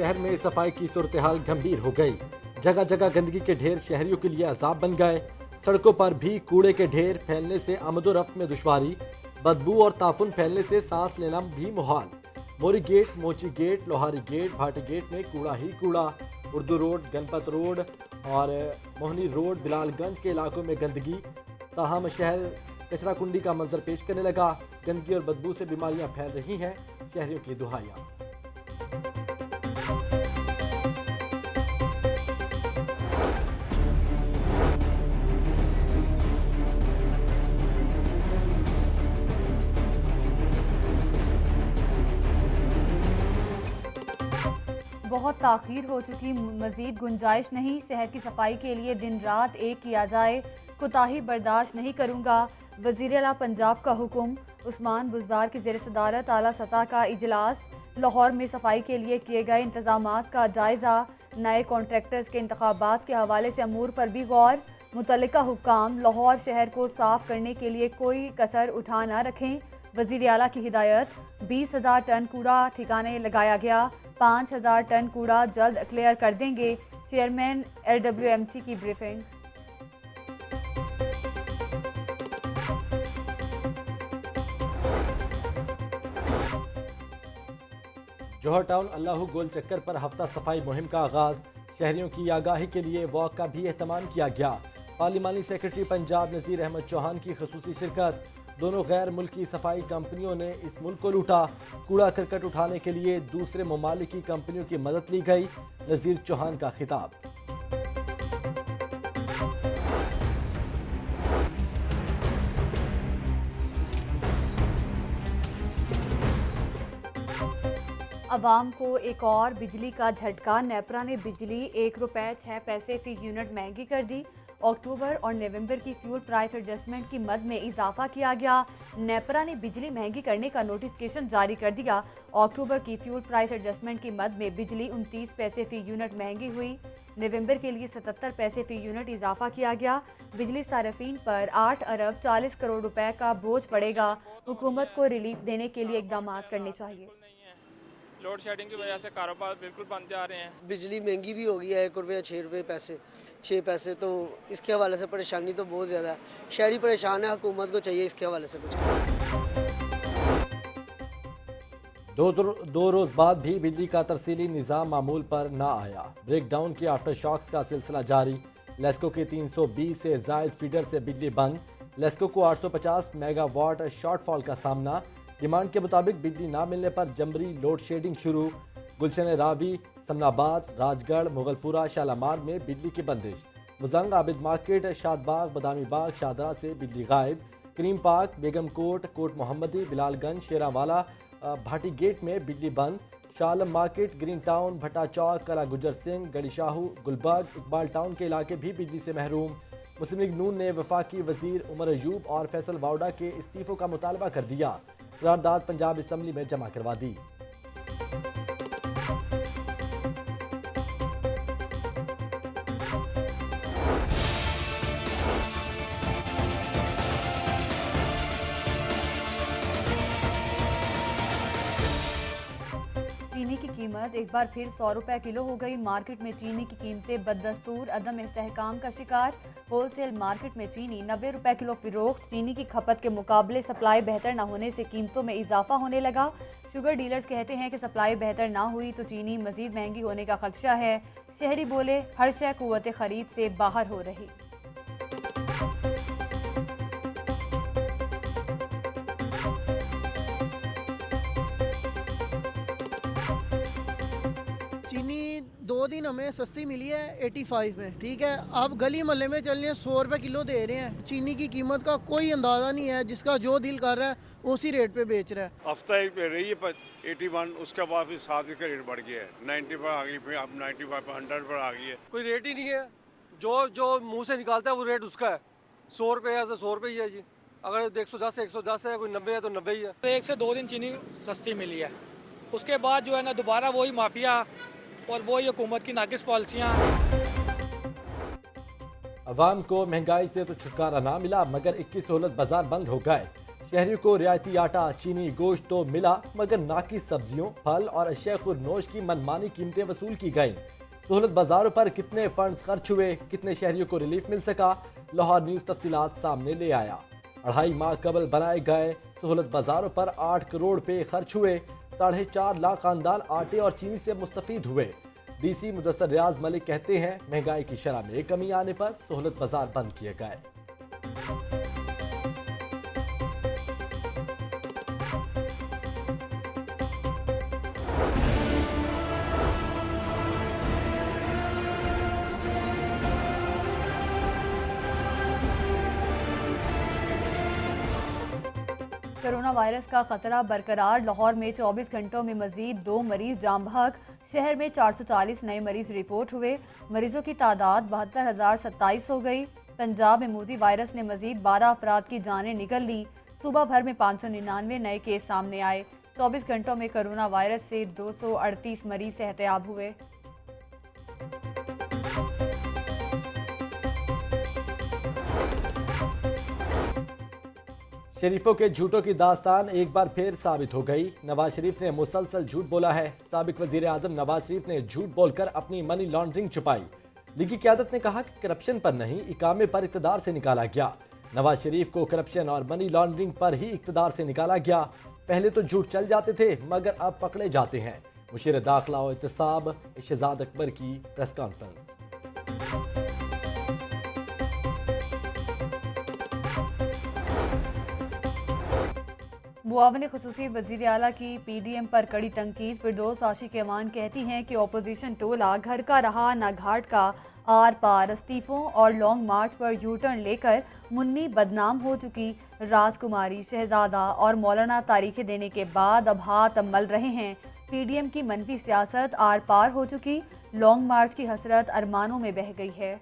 शहर में सफाई की सूरत हाल गंभीर हो गई। जगह जगह गंदगी के ढेर शहरियों के लिए अजाब बन गए। सड़कों पर भी कूड़े के ढेर फैलने से आमदोरफ्त में दुश्वारी, बदबू और ताफुन फैलने से सांस लेना भी मुहाल। Mori gate, Mochi gate, Lohari gate, Bhati gate में कूड़ा ही कूड़ा। उर्दू रोड, गणपत रोड और मोहनी रोड, बिलालगंज के इलाकों में गंदगी। ताहम शहर कचरा कुंडी का मंजर पेश करने लगा। गंदगी और बदबू से बीमारियां फैल रही हैं, शहरियों की दुहाइयां। बहुत ताख़ीर हो चुकी, मज़ीद गुंजाइश नहीं। शहर की सफाई के लिए दिन रात एक किया जाए, कोताही बर्दाश्त नहीं करूँगा। वज़ीर आला पंजाब का हुक्म। उस्मान बुज़दार की ज़ेर सदारत आला सतह का इजलास। लाहौर में सफाई के लिए किए गए इंतज़ामात का जायज़ा। नए कॉन्ट्रैक्टर्स के इंतखाबात के हवाले से अमूर पर भी गौर। मुतल्लिका हुक्काम लाहौर शहर को साफ़ करने के लिए कोई कसर उठा न रखें। वज़ीर आला की हिदायत। 20,000 टन कूड़ा ठिकाने लगाया गया। 5,000 टन कूड़ा जल्द क्लियर कर देंगे। चेयरमैन LWMC की ब्रीफिंग। जौहर टाउन अल्लाहू गोल चक्कर पर हफ्ता सफाई मुहिम का आगाज। शहरियों की आगाही के लिए वॉक का भी एहतमाम किया गया। पार्लिमानी सेक्रेटरी पंजाब नज़ीर अहमद चौहान की खसूसी शिरकत। दोनों गैर मुल्की सफाई कंपनियों ने इस मुल्क को लूटा। कूड़ा करकट उठाने के लिए दूसरे ममालिक की कंपनियों की मदद ली गई। नज़ीर चौहान का खिताब। अवाम को एक और बिजली का झटका। नेपरा ने बिजली ₹1.06 फी यूनिट महंगी कर दी। अक्टूबर और नवंबर की फ्यूल प्राइस एडजस्टमेंट की मद में इजाफा किया गया। नेपरा ने बिजली महंगी करने का नोटिफिकेशन जारी कर दिया। अक्टूबर की फ्यूल प्राइस एडजस्टमेंट की मद में बिजली 29 पैसे फी यूनिट महंगी हुई। नवंबर के लिए 77 पैसे फी यूनिट इजाफा किया गया। बिजली सार्फिन पर 8 अरब 40 करोड़ रुपए का बोझ पड़ेगा। हुकूमत को रिलीफ देने के लिए इकदाम करने चाहिए। लोड शेडिंग की वजह से कारोबार बिल्कुल बंद जा रहे हैं। बिजली महंगी भी हो गई है, ₹1 6 पैसे, तो इसके हवाले से परेशानी तो बहुत ज़्यादा है। शहरी परेशान है, हुकूमत को चाहिए इसके हवाले से कुछ। दो रोज बाद भी बिजली का तरसीली निज़ाम मामूल पर ना आया। ब्रेक डाउन के आफ्टर शॉक्स का सिलसिला जारी। लेस्को के 320 से जायद फीडर से बिजली बंद। लेस्को को 850 मेगावाट शॉर्टफॉल का सामना। डिमांड के मुताबिक बिजली ना मिलने पर जमरी लोड शेडिंग शुरू। गुलशन रावी, समनाबाद, राजगढ़, मुगलपुरा, शालामार में बिजली की बंदिश। मुजंग, आबिद मार्केट, शादबाग, बदामी बाग, शादरा से बिजली गायब। क्रीम पार्क, बेगम कोट, कोट मोहम्मदी, बिलालगंज, शेरावाला, भाटी गेट में बिजली बंद। शालम मार्केट, ग्रीन टाउन, भट्टा चौक, कला गुजर सिंह, गड़ी शाहू, गुलबर्ग, इकबाल टाउन के इलाके भी बिजली से महरूम। मुस्लिम लीग नून ने वफाकी वजीर उमर अयूब और फैसल वाउडा के इस्तीफों का मुतालबा कर दिया। करारदाद पंजाब असम्बली में जमा करवा दी। चीनी की कीमत एक बार फिर ₹100 किलो हो गई। मार्केट में चीनी की कीमतें बदस्तूर अदम इस्तेहकाम का शिकार। होलसेल मार्केट में चीनी ₹90 किलो फिरोख्त। चीनी की खपत के मुकाबले सप्लाई बेहतर न होने से कीमतों में इजाफा होने लगा। शुगर डीलर्स कहते हैं कि सप्लाई बेहतर ना हुई तो चीनी मजीद महंगी होने का खदशा है। शहरी बोले हर शय कुव्वत खरीद से बाहर हो रही। चीनी 2 दिन हमें सस्ती मिली है 85 में, ठीक है। अब गली मोहल्ले में चल रहे हैं ₹100 किलो दे रहे हैं। चीनी की कीमत का कोई अंदाज़ा नहीं है, जिसका जो दिल कर रहा है उसी रेट पे बेच रहा है। हफ्ता एक पे रही है 81, उसके बाद फिर 7 का रेट बढ़ गया है, 90 पर आ गई, फिर अब 95 पर 100 पर आ गई है। कोई रेट ही नहीं है, जो मुंह से निकालता है वो रेट उसका है। ₹100 है तो ₹100 ही है जी। अगर 110 है 110 है, कोई 90 है तो 90 ही है। 1 से 2 दिन चीनी सस्ती मिली है, उसके बाद जो है ना दोबारा वही माफिया और वही हुकूमत की नाकिस पॉलिसियाँ। अवाम को महंगाई से तो छुटकारा ना मिला, मगर 21 सहूलत बाजार बंद हो गए। शहरियों को रियायती आटा, चीनी, गोश्त तो मिला, मगर नाकिस सब्जियों, फल और अशिया खुरनोश की मनमानी कीमतें वसूल की गईं। सहूलत बाजारों पर कितने फंड्स खर्च हुए, कितने शहरियों को रिलीफ मिल सका, लाहौर न्यूज़ तफसीलात सामने ले आया। 2.5 माह कबल बनाए गए सहूलत बाजारों पर 8 करोड़ पे खर्च हुए। 4.5 लाख खानदान आटे और चीनी से मुस्तफीद हुए। DC मुदस्सर रियाज मलिक कहते हैं, महंगाई की शरह में कमी आने पर सहूलत बाजार बंद किए गए। कोरोना वायरस का खतरा बरकरार। लाहौर में 24 घंटों में मजीद 2 मरीज जाम बहक। शहर में 440 नए मरीज रिपोर्ट हुए। मरीजों की तादाद 72,027 हो गई। पंजाब में मूजी वायरस ने मजीद 12 अफराद की जानें निकल ली। सूबा भर में 599 नए केस सामने आए। 24 घंटों में कोरोना वायरस से 238 मरीज सेहतयाब हुए। शरीफों के झूठों की दास्तान एक बार फिर साबित हो गई। नवाज शरीफ ने मुसलसल झूठ बोला है। साबिक वजीर आजम नवाज शरीफ ने झूठ बोलकर अपनी मनी लॉन्ड्रिंग छुपाई। लीगी क़यादत ने कहा कि करप्शन पर नहीं, इकामे पर इक़्तिदार से निकाला गया। नवाज शरीफ को करप्शन और मनी लॉन्ड्रिंग पर ही इक़्तिदार से निकाला गया। पहले तो झूठ चल जाते थे, मगर अब पकड़े जाते हैं। मुशीर दाखिला और एहतसाब शहजाद अकबर की प्रेस कॉन्फ्रेंस। मुआविन खुसूसी वज़ीर आला की PDM पर कड़ी तनकीद। फिरदौस आशिक अमान कहती हैं कि अपोजिशन टोला घर का रहा ना घाट का। आर पार इस्तीफों और लॉन्ग मार्च पर यू टर्न लेकर मुन्नी बदनाम हो चुकी। राजकुमारी, शहजादा और मौलाना तारीखें देने के बाद अब हाथ मल रहे हैं। PDM की मनफी सियासत आर पार हो चुकी। लॉन्ग मार्च की हसरत अरमानों में बह गई है।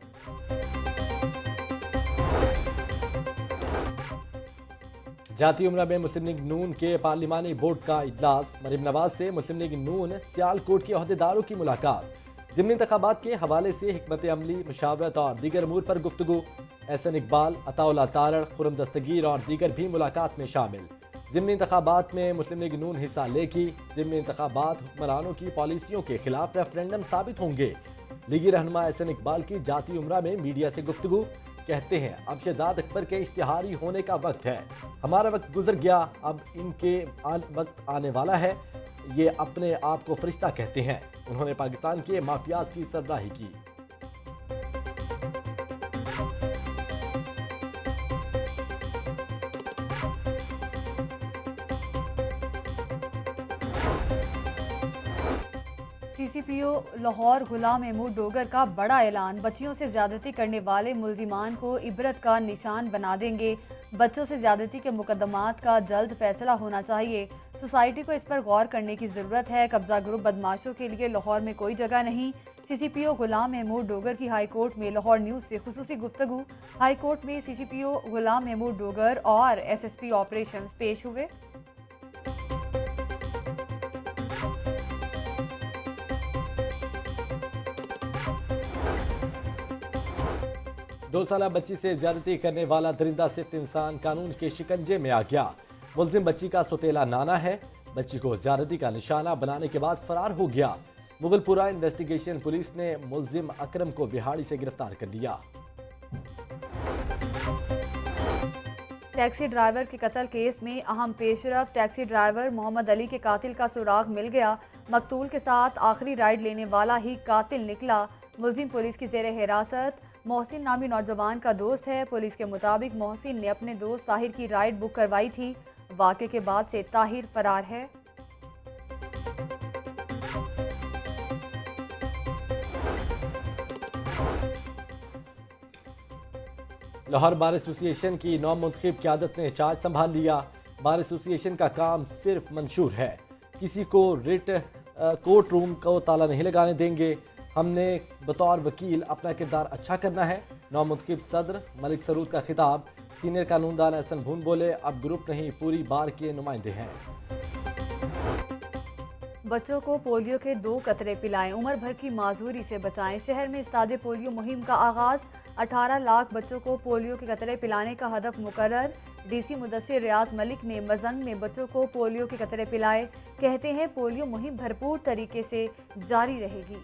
जाती उम्रा में मुस्लिम लीग नून के पार्लिमानी बोर्ड का इजलास। मरीम नवाज से मुस्लिम लीग नून सियालकोट के अहदेदारों की मुलाकात। ज़िमनी इंतखाबात के हवाले से हिकमत अमली, मुशावरत और दीगर अमूर पर गुफ्तगू। एहसन इकबाल, अताउल्लाह तारड़, खुर्रम दस्तगीर और दीगर भी मुलाकात में शामिल। ज़िमनी इंतखाबात में मुस्लिम लीग नून हिस्सा लेगी। ज़िमनी इंतखाबात हुक्मरानों की पॉलिसियों के खिलाफ रेफरेंडम साबित होंगे। लीगी रहनुमा एहसन इकबाल की जाती उम्रा में मीडिया से गुफ्तगू। कहते हैं, अब शहजाद अकबर के इश्तिहारी होने का वक्त है। हमारा वक्त गुजर गया, अब इनके वक्त आने वाला है। ये अपने आप को फरिश्ता कहते हैं। उन्होंने पाकिस्तान के माफियाज की सरबराही की। CCPO लाहौर गुलाम महमूद डोगर का बड़ा ऐलान। बच्चियों से ज्यादती करने वाले मुल्जिमान को इबरत का निशान बना देंगे। बच्चों से ज्यादती के मुकदमात का जल्द फैसला होना चाहिए। सोसाइटी को इस पर गौर करने की ज़रूरत है। कब्जा ग्रुप बदमाशों के लिए लाहौर में कोई जगह नहीं। CCPO गुलाम महमूद डोगर की हाई कोर्ट में लाहौर न्यूज़ से खुसूसी गुफ्तगू। हाई कोर्ट में CCPO गुलाम महमूद डोगर और SSP ऑपरेशंस पेश हुए। 2 साला बच्ची से ज्यादती करने वाला दरिंदा सिर्फ इंसान कानून के शिकंजे में आ गया। मुल्जिम बच्ची का सौतेला नाना है। बच्ची को ज्यादती का निशाना बनाने के बाद फरार हो गया। मुगलपुरा इन्वेस्टिगेशन पुलिस ने मुल्जिम अकरम को बिहाड़ी से गिरफ्तार कर लिया। टैक्सी ड्राइवर के कत्ल केस में अहम पेशरफ। टैक्सी ड्राइवर मोहम्मद अली के कातिल का सुराग मिल गया। मकतूल के साथ आखिरी राइड लेने वाला ही कातिल निकला। मुल्जिम पुलिस की जेर हिरासत। मोहसिन नामी नौजवान का दोस्त है। पुलिस के मुताबिक मोहसिन ने अपने दोस्त ताहिर की राइड बुक करवाई थी। वाक़े के बाद से ताहिर फरार है। लाहौर बार एसोसिएशन की नौमुंतखब क़यादत ने चार्ज संभाल लिया। बार एसोसिएशन का काम सिर्फ मंशूर है। किसी को कोर्ट रूम को ताला नहीं लगाने देंगे। हमने बतौर वकील अपना किरदार अच्छा करना है। नौमुंतखब सदर मलिक सरूद का खिताब। सीनियर कानूनदान एहसन भून बोले, अब ग्रुप नहीं पूरी बार के नुमाइंदे हैं। बच्चों को पोलियो के 2 कतरे पिलाएं, उम्र भर की माजूरी से बचाएं। शहर में इस्तादे पोलियो मुहिम का आगाज। 18 लाख बच्चों को पोलियो के कतरे पिलाने का हदफ मुकर्रर। डीसी मुदस्सिर रियाज मलिक ने मजंग में बच्चों को पोलियो के कतरे पिलाए। कहते हैं पोलियो मुहिम भरपूर तरीके से जारी रहेगी।